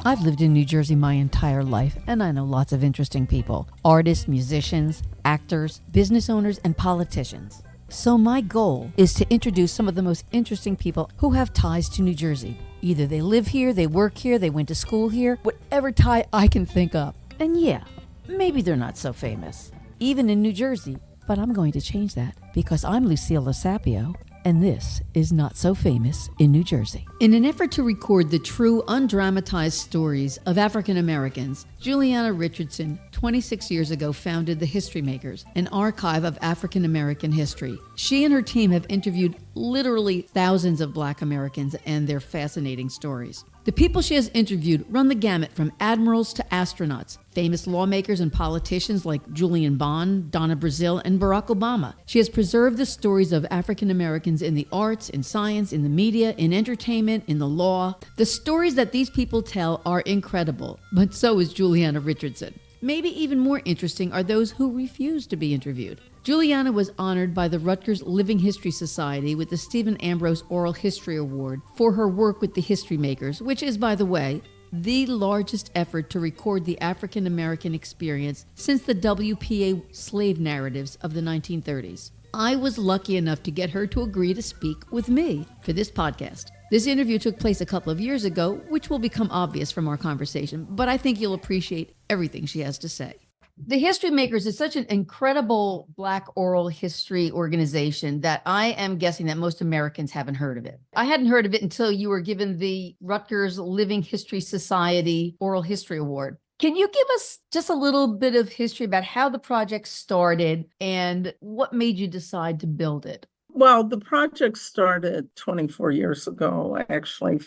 I've lived in New Jersey my entire life, and I know lots of interesting people. Artists, musicians, actors, business owners, and politicians. So my goal is to introduce some of the most interesting people who have ties to New Jersey. Either they live here, they work here, they went to school here, whatever tie I can think of. And yeah, maybe they're not so famous, even in New Jersey. But I'm going to change that because I'm Lucille Losapio, and this is Not So Famous in New Jersey. In an effort to record the true, undramatized stories of African Americans, Juliana Richardson, 26 years ago, founded the History Makers, an archive of African American history. She and her team have interviewed literally thousands of Black Americans and their fascinating stories. The people she has interviewed run the gamut from admirals to astronauts, famous lawmakers and politicians like Julian Bond, Donna Brazile, and Barack Obama. She has preserved the stories of African Americans in the arts, in science, in the media, in entertainment, in the law. The stories that these people tell are incredible, but so is Juliana Richardson. Maybe even more interesting are those who refuse to be interviewed. Juliana was honored by the Rutgers Living History Society with the Stephen Ambrose Oral History Award for her work with the History Makers, which is, by the way, the largest effort to record the African American experience since the WPA Slave Narratives of the 1930s. I was lucky enough to get her to agree to speak with me for this podcast. This interview took place a couple of years ago, which will become obvious from our conversation, but I think you'll appreciate everything she has to say. The History Makers is such an incredible Black oral history organization that I am guessing that most Americans haven't heard of it. I hadn't heard of it until you were given the Rutgers Living History Society Oral History Award. Can you give us just a little bit of history about how the project started and what made you decide to build it? Well, the project started 24 years ago, actually.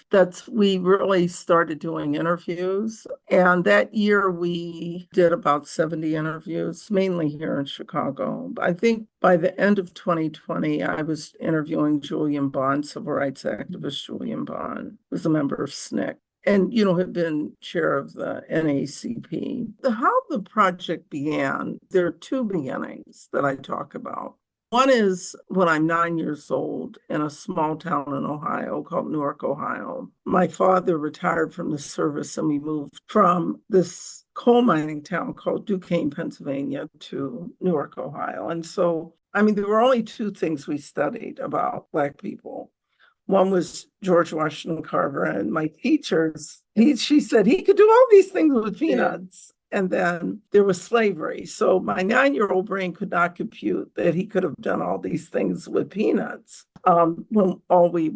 We really started doing interviews. And that year we did about 70 interviews, mainly here in Chicago. I think by the end of 2020, I was interviewing Julian Bond, civil rights activist Julian Bond, who's a member of SNCC. And, had been chair of the NAACP. How the project began, there are two beginnings that I talk about. One is when I'm 9 years old in a small town in Ohio called Newark, Ohio. My father retired from the service and we moved from this coal mining town called Duquesne, Pennsylvania to Newark, Ohio. And so, there were only two things we studied about Black people. One was George Washington Carver, and my teachers, she said he could do all these things with peanuts. And then there was slavery. So my 9-year-old brain could not compute that he could have done all these things with peanuts when all we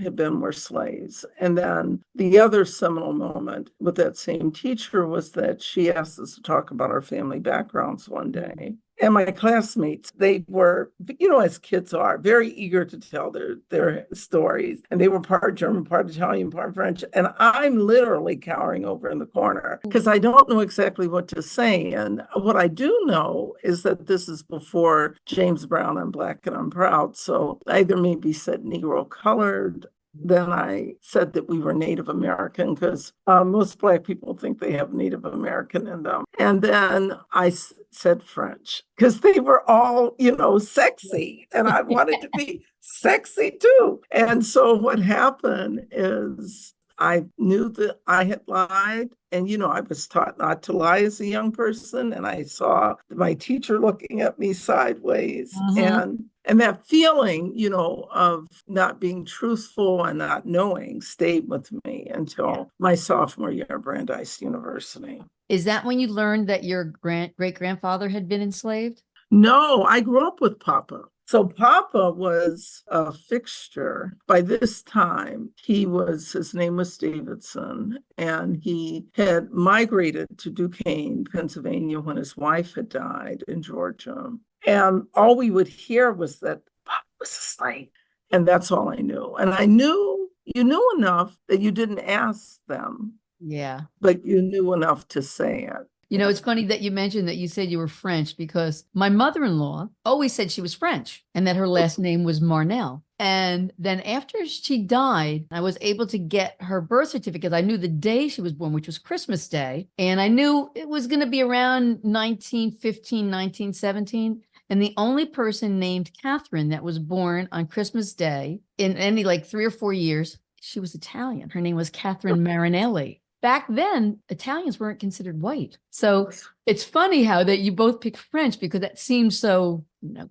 had been were slaves. And then the other seminal moment with that same teacher was that she asked us to talk about our family backgrounds one day. And my classmates, they were, as kids are, very eager to tell their stories. And they were part German, part Italian, part French. And I'm literally cowering over in the corner because I don't know exactly what to say. And what I do know is that this is before James Brown, I'm Black and I'm Proud. So I either maybe said Negro colored. Then I said that we were Native American because most Black people think they have Native American in them. And then I said French because they were all, sexy. And I wanted to be sexy too. And so what happened is I knew that I had lied. And, I was taught not to lie as a young person. And I saw my teacher looking at me sideways. Mm-hmm. And that feeling, of not being truthful and not knowing stayed with me until my sophomore year at Brandeis University. Is that when you learned that your great-grandfather had been enslaved? No, I grew up with Papa. So Papa was a fixture. By this time, his name was Davidson, and he had migrated to Duquesne, Pennsylvania when his wife had died in Georgia. And all we would hear was that Papa was a slave. And that's all I knew. And I knew you knew enough that you didn't ask them. Yeah. But you knew enough to say it. It's funny that you mentioned that you said you were French because my mother-in-law always said she was French and that her last name was Marnell. And then after she died, I was able to get her birth certificate. I knew the day she was born, which was Christmas Day. And I knew it was going to be around 1915, 1917. And the only person named Catherine that was born on Christmas Day in any 3 or 4 years, she was Italian. Her name was Catherine Marinelli. back then, Italians weren't considered white. So it's funny how that you both picked French because that seems so,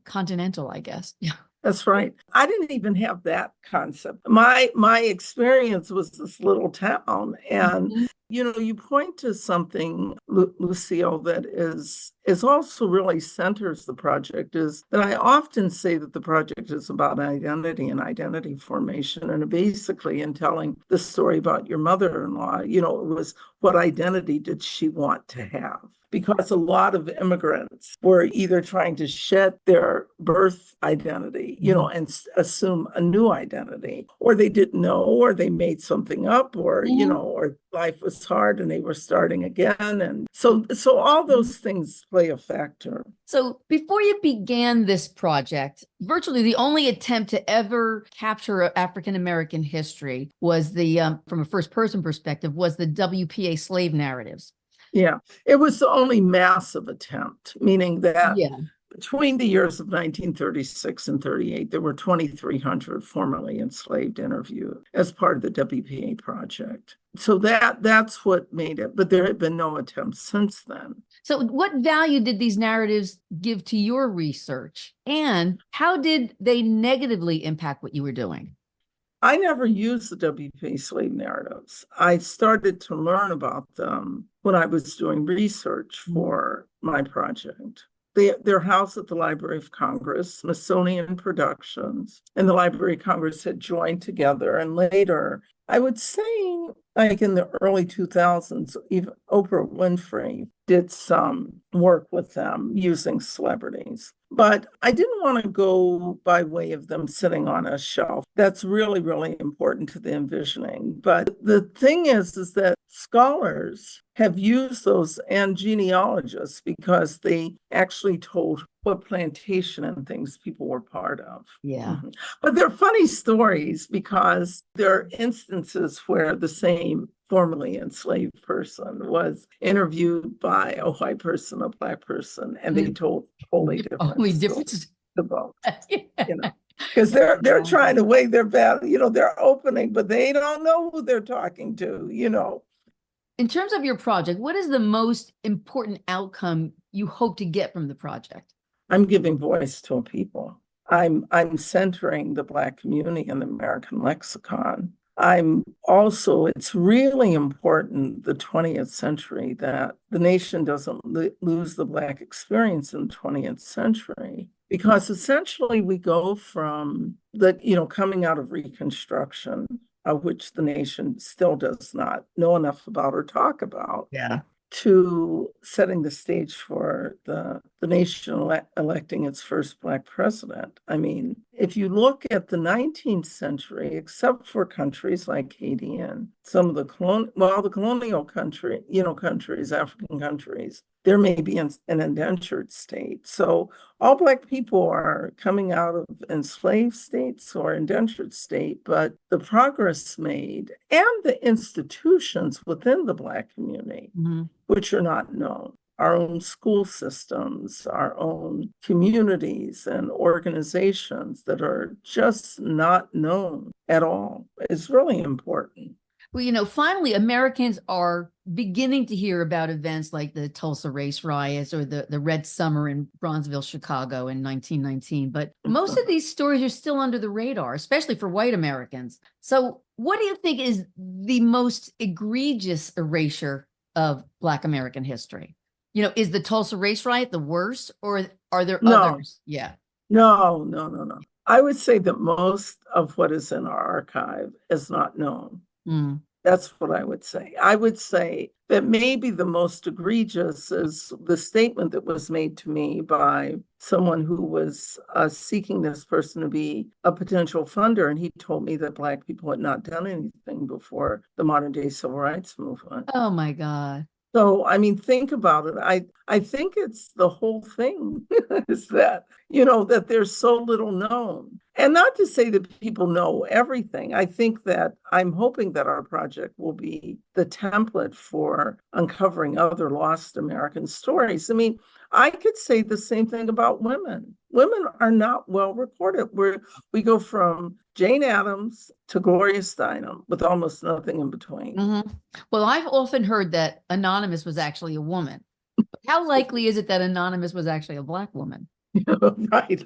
continental, I guess. Yeah. That's right. I didn't even have that concept. My experience was this little town, and Mhm. you point to something, Lucille, that is also really centers the project. Is that I often say that the project is about identity and identity formation, and basically in telling the story about your mother-in-law. It was, what identity did she want to have? Because a lot of immigrants were either trying to shed their birth identity, and assume a new identity, or they didn't know, or they made something up, or, or life was hard and they were starting again. And so all those things play a factor. So before you began this project, virtually the only attempt to ever capture African American history was from a first person perspective, was the WPA Slave Narratives. Yeah, it was the only massive attempt, meaning that Yeah. between the years of 1936 and 38, there were 2,300 formerly enslaved interviewed as part of the WPA project. So that's what made it, but there had been no attempts since then. So what value did these narratives give to your research, and how did they negatively impact what you were doing? I never used the WPA slave narratives. I started to learn about them when I was doing research for my project. They're housed at the Library of Congress, Smithsonian Productions, and the Library of Congress had joined together. And later, I would say, like in the early 2000s, even Oprah Winfrey did some work with them using celebrities. But I didn't want to go by way of them sitting on a shelf. That's really, really important to the envisioning. But the thing is that scholars have used those, and genealogists, because they actually told what plantation and things people were part of. Yeah. But they're funny stories because there are instances where the same formerly enslaved person was interviewed by a white person, a black person, and they told totally different stories about, because they're trying to weigh their value, their opening, but they don't know who they're talking to. In terms of your project, what is the most important outcome you hope to get from the project? I'm giving voice to a people. I'm centering the Black community in the American lexicon. It's really important, the 20th century, that the nation doesn't lose the Black experience in the 20th century, because essentially we go from coming out of Reconstruction, which the nation still does not know enough about or talk about. Yeah. To setting the stage for the nation electing its first Black president. I mean, if you look at the 19th century, except for countries like Haiti and some of the colonial countries, African countries, there may be an indentured state. So all Black people are coming out of enslaved states or indentured state, but the progress made and the institutions within the Black community, which are not known, our own school systems, our own communities and organizations that are just not known at all, is really important. Well, finally, Americans are beginning to hear about events like the Tulsa race riots or the Red Summer in Bronzeville, Chicago in 1919. But most of these stories are still under the radar, especially for white Americans. So what do you think is the most egregious erasure of Black American history? Is the Tulsa race riot the worst, or are there others? Yeah. No. I would say that most of what is in our archive is not known. That's what I would say. I would say that maybe the most egregious is the statement that was made to me by someone who was seeking this person to be a potential funder. And he told me that Black people had not done anything before the modern day civil rights movement. Oh, my God. So, I mean, think about it. I think it's the whole thing is that, that there's so little known. And not to say that people know everything. I think that I'm hoping that our project will be the template for uncovering other lost American stories. I mean, I could say the same thing about women. Women are not well recorded. We go from Jane Addams to Gloria Steinem with almost nothing in between. Mm-hmm. Well, I've often heard that Anonymous was actually a woman. How likely is it that Anonymous was actually a Black woman? Right.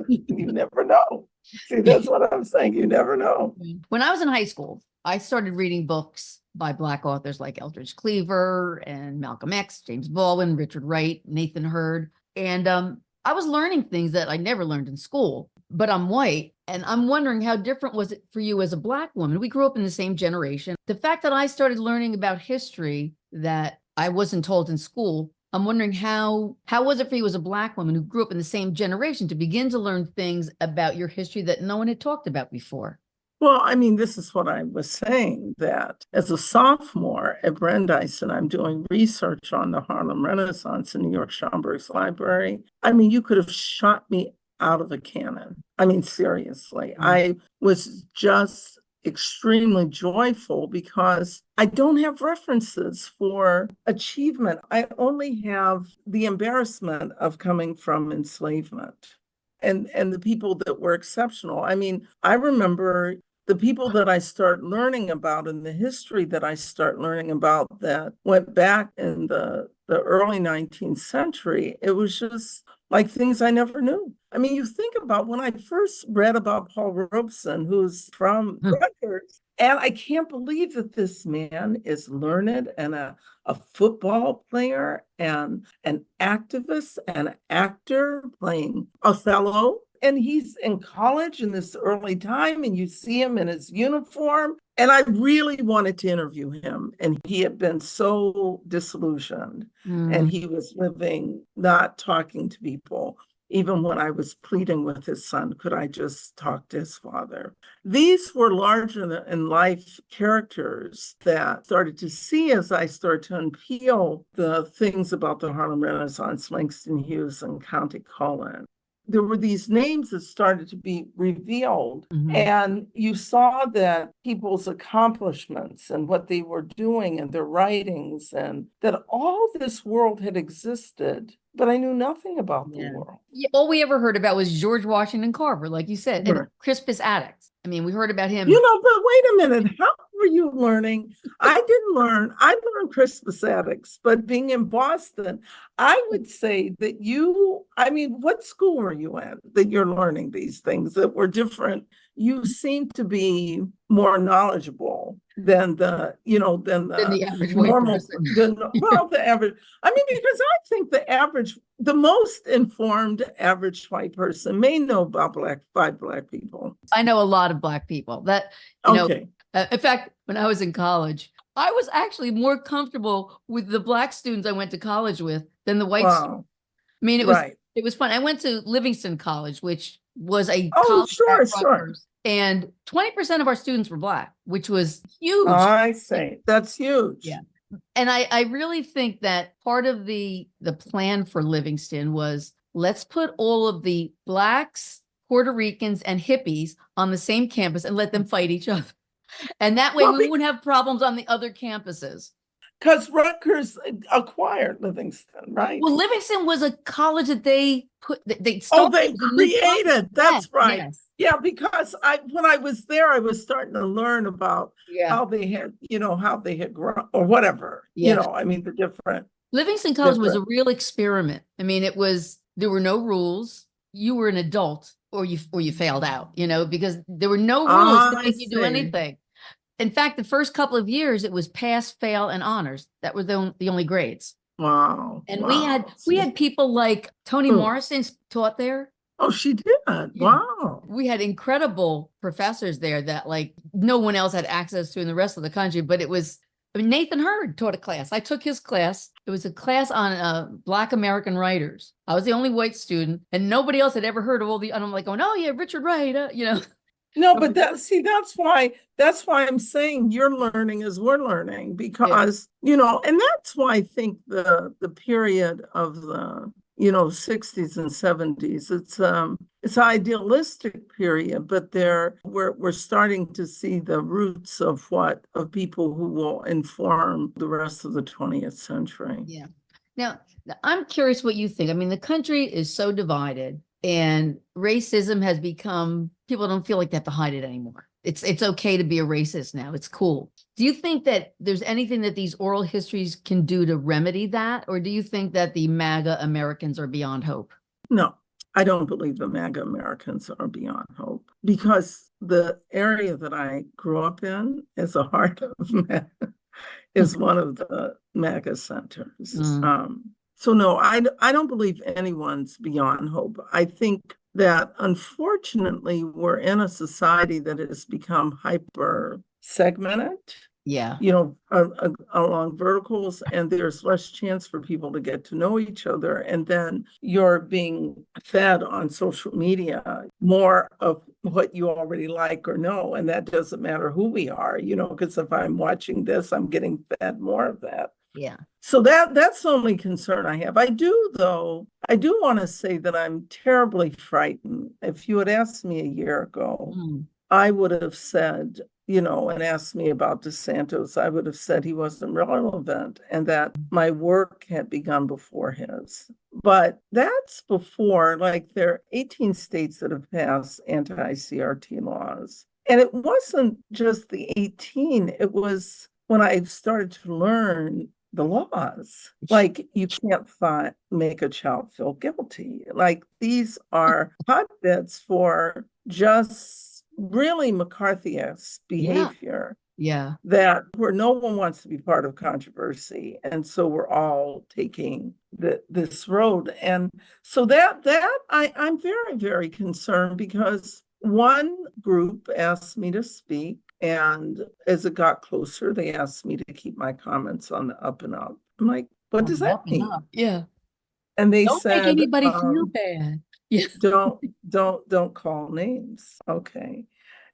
You never know. See, that's what I'm saying. You never know. When I was in high school, I started reading books by Black authors like Eldridge Cleaver and Malcolm X, James Baldwin, Richard Wright, Nathan Hurd. And I was learning things that I never learned in school, but I'm white. And I'm wondering, how different was it for you as a Black woman? We grew up in the same generation. The fact that I started learning about history that I wasn't told in school, I'm wondering how was it for you as a Black woman who grew up in the same generation to begin to learn things about your history that no one had talked about before? Well, I mean, this is what I was saying, that as a sophomore at Brandeis, and I'm doing research on the Harlem Renaissance in New York Schomburg's library. I mean, you could have shot me out of a cannon. I mean, seriously, I was just extremely joyful because I don't have references for achievement. I only have the embarrassment of coming from enslavement and the people that were exceptional. I mean, I remember the people that I start learning about and the history that I start learning about that went back in the early 19th century. It was just like things I never knew. I mean, you think about when I first read about Paul Robeson, who's from Rutgers, and I can't believe that this man is learned and a football player and an activist and an actor playing Othello. And he's in college in this early time, and you see him in his uniform. And I really wanted to interview him. And he had been so disillusioned. And he was living, not talking to people. Even when I was pleading with his son, could I just talk to his father? These were larger than life characters that started to see as I started to unpeel the things about the Harlem Renaissance, Langston Hughes and Countee Cullen. There were these names that started to be revealed, and you saw that people's accomplishments and what they were doing and their writings, and that all this world had existed, but I knew nothing about the world. Yeah, all we ever heard about was George Washington Carver, like you said, and Crispus Attucks. I mean, we heard about him. You know, but wait a minute. How were you learning? I learned Crispus Attucks, but being in Boston, I would say that what school were you in that you're learning these things that were different? You seem to be more knowledgeable than the average normal, white person. the average. I mean, because I think the most informed average white person may know about five Black people. I know a lot of Black people that, in fact, when I was in college, I was actually more comfortable with the Black students I went to college with than the white students. I mean, it was fun. I went to Livingston College, which was a college at Rutgers, and 20% of our students were Black, which was huge. I say that's huge. Yeah. And I really think that part of the plan for Livingston was, let's put all of the Blacks, Puerto Ricans, and hippies on the same campus and let them fight each other. And that way we wouldn't have problems on the other campuses. Because Rutgers acquired Livingston, right? Well, Livingston was a college that they created. That's right. Yes. Yeah, because when I was there, I was starting to learn about how they had grown or whatever. Yeah. The different. Livingston College was a real experiment. I mean, there were no rules. You were an adult or you failed out, because there were no rules to make you do anything. In fact, the first couple of years, it was pass, fail, and honors. That were the only grades. Wow. And we had people like Toni Morrison taught there. Oh, she did. Yeah. Wow. We had incredible professors there that no one else had access to in the rest of the country. But Nathan Hurd taught a class. I took his class. It was a class on Black American writers. I was the only white student, and nobody else had ever heard of and I'm like, oh yeah, Richard Wright, No, but that's why I'm saying you're learning as we're learning, because, and that's why I think the period of the 60s and 70s. It's an idealistic period, but we're starting to see the roots of people who will inform the rest of the 20th century. Yeah. Now, I'm curious what you think. I mean, the country is so divided, and racism has become, people don't feel like they have to hide it anymore. It's okay to be a racist now. It's cool. Do you think that there's anything that these oral histories can do to remedy that? Or do you think that the MAGA Americans are beyond hope? No, I don't believe the MAGA Americans are beyond hope, because the area that I grew up in is the heart of MAGA, is one of the MAGA centers. So no, I don't believe anyone's beyond hope. I think that unfortunately we're in a society that has become hyper segmented. Yeah. Along verticals, and there's less chance for people to get to know each other. And then you're being fed on social media more of what you already like or know. And that doesn't matter who we are, because if I'm watching this, I'm getting fed more of that. Yeah. So that's the only concern I have. I do want to say that I'm terribly frightened. If you had asked me a year ago, I would have said, and asked me about DeSantis, I would have said he wasn't relevant and that my work had begun before his. But that's before, there are 18 states that have passed anti-CRT laws. And it wasn't just the 18, it was when I started to learn the laws. You can't make a child feel guilty. These are hotbeds for just really McCarthyist behavior. Yeah. That where no one wants to be part of controversy. And so we're all taking this road. And so that I'm very, very concerned, because one group asked me to speak, and as it got closer, they asked me to keep my comments on the up and up. I'm like, what does that mean? Yeah. And they don't said, make anybody feel bad. Yeah. Don't call names. Okay.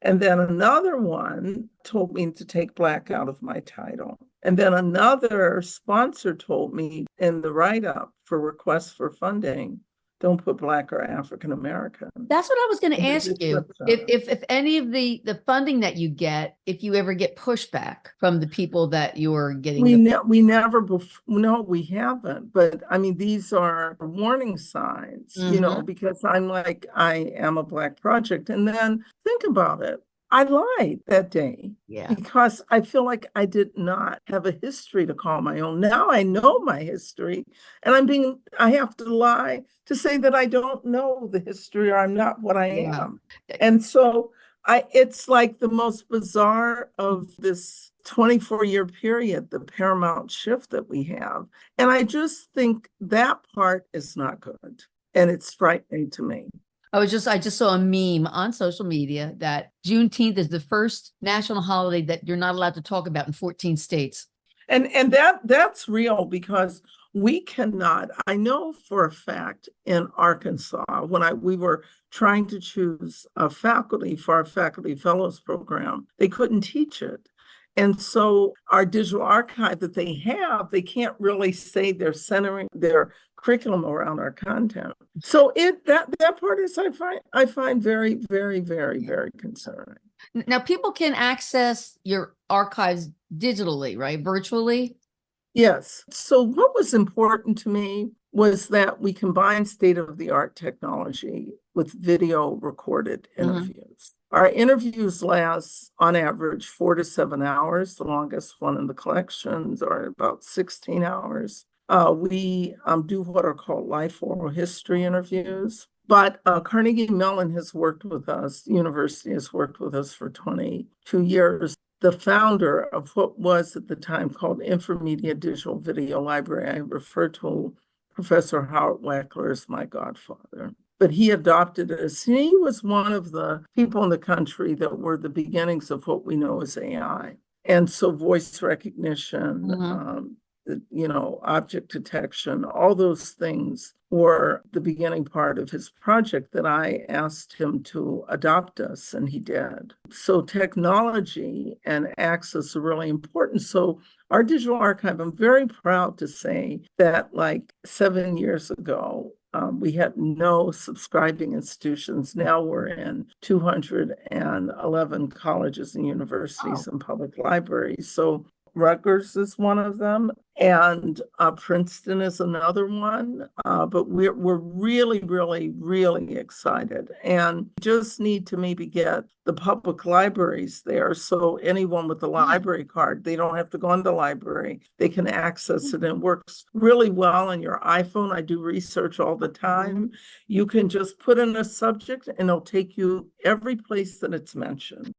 And then another one told me to take Black out of my title. And then another sponsor told me in the write-up for requests for funding, don't put Black or African American. That's what I was going to ask you. If any of the funding that you get, if you ever get pushback from the people that you're getting. We never, no, we haven't. But I mean, these are warning signs, because I'm like, I am a Black project. And then think about it. I lied that day because I feel like I did not have a history to call my own. Now I know my history, and I have to lie to say that I don't know the history, or I'm not what I am. And so it's like the most bizarre of this 24-year period, the paramount shift that we have. And I just think that part is not good. And it's frightening to me. I just saw a meme on social media that Juneteenth is the first national holiday that you're not allowed to talk about in 14 states. And that's real, because we cannot. I know for a fact in Arkansas, when we were trying to choose a faculty for our faculty fellows program, they couldn't teach it. And so our digital archive that they have, they can't really say they're centering their curriculum around our content. So that part is I find very, very, very, very concerning. Now, people can access your archives digitally, right? Virtually? Yes. So what was important to me was that we combine state-of-the-art technology with video recorded interviews. Our interviews last, on average, 4 to 7 hours. The longest one in the collections are about 16 hours. We do what are called life oral history interviews. But Carnegie Mellon has worked with us, the university has worked with us for 22 years. The founder of what was at the time called Infomedia Digital Video Library, I refer to Professor Howard Weckler as my godfather. But he adopted us. He was one of the people in the country that were the beginnings of what we know as AI. And so voice recognition, object detection, all those things were the beginning part of his project that I asked him to adopt us, and he did. So technology and access are really important. So our digital archive, I'm very proud to say that like 7 years ago, we had no subscribing institutions. Now we're in 211 colleges and universities and public libraries. So Rutgers is one of them, and Princeton is another one. But we're really, really, really excited, and just need to maybe get the public libraries there. So anyone with a library card, they don't have to go in the library. They can access it, and it works really well on your iPhone. I do research all the time. You can just put in a subject, and it'll take you every place that it's mentioned.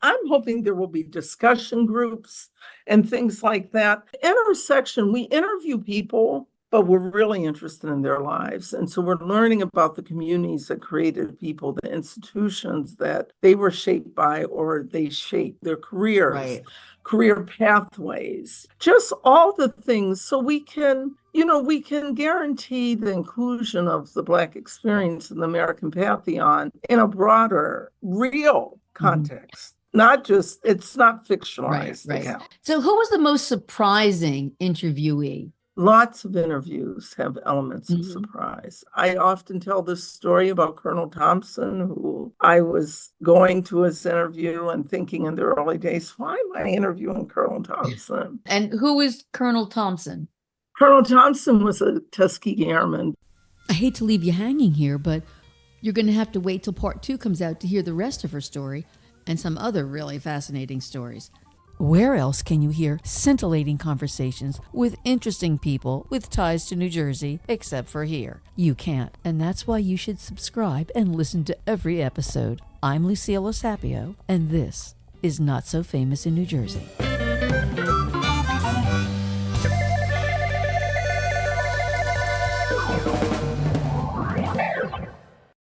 I'm hoping there will be discussion groups and things like that. In our section, we interview people, but we're really interested in their lives. And so we're learning about the communities that created people, the institutions that they were shaped by, or they shaped their careers, career pathways, just all the things. So we can guarantee the inclusion of the Black experience in the American pantheon in a broader, real context. Not just, it's not fictionalized. Right. So who was the most surprising interviewee? Lots of interviews have elements of surprise. I often tell this story about Colonel Thompson, who I was going to his interview and thinking in the early days, why am I interviewing Colonel Thompson? And who is Colonel Thompson? Colonel Thompson was a Tuskegee airman. I hate to leave you hanging here, but you're going to have to wait till part 2 comes out to hear the rest of her story and some other really fascinating stories. Where else can you hear scintillating conversations with interesting people with ties to New Jersey except for here? You can't, and that's why you should subscribe and listen to every episode. I'm Lucille Osapio, and this is Not So Famous in New Jersey.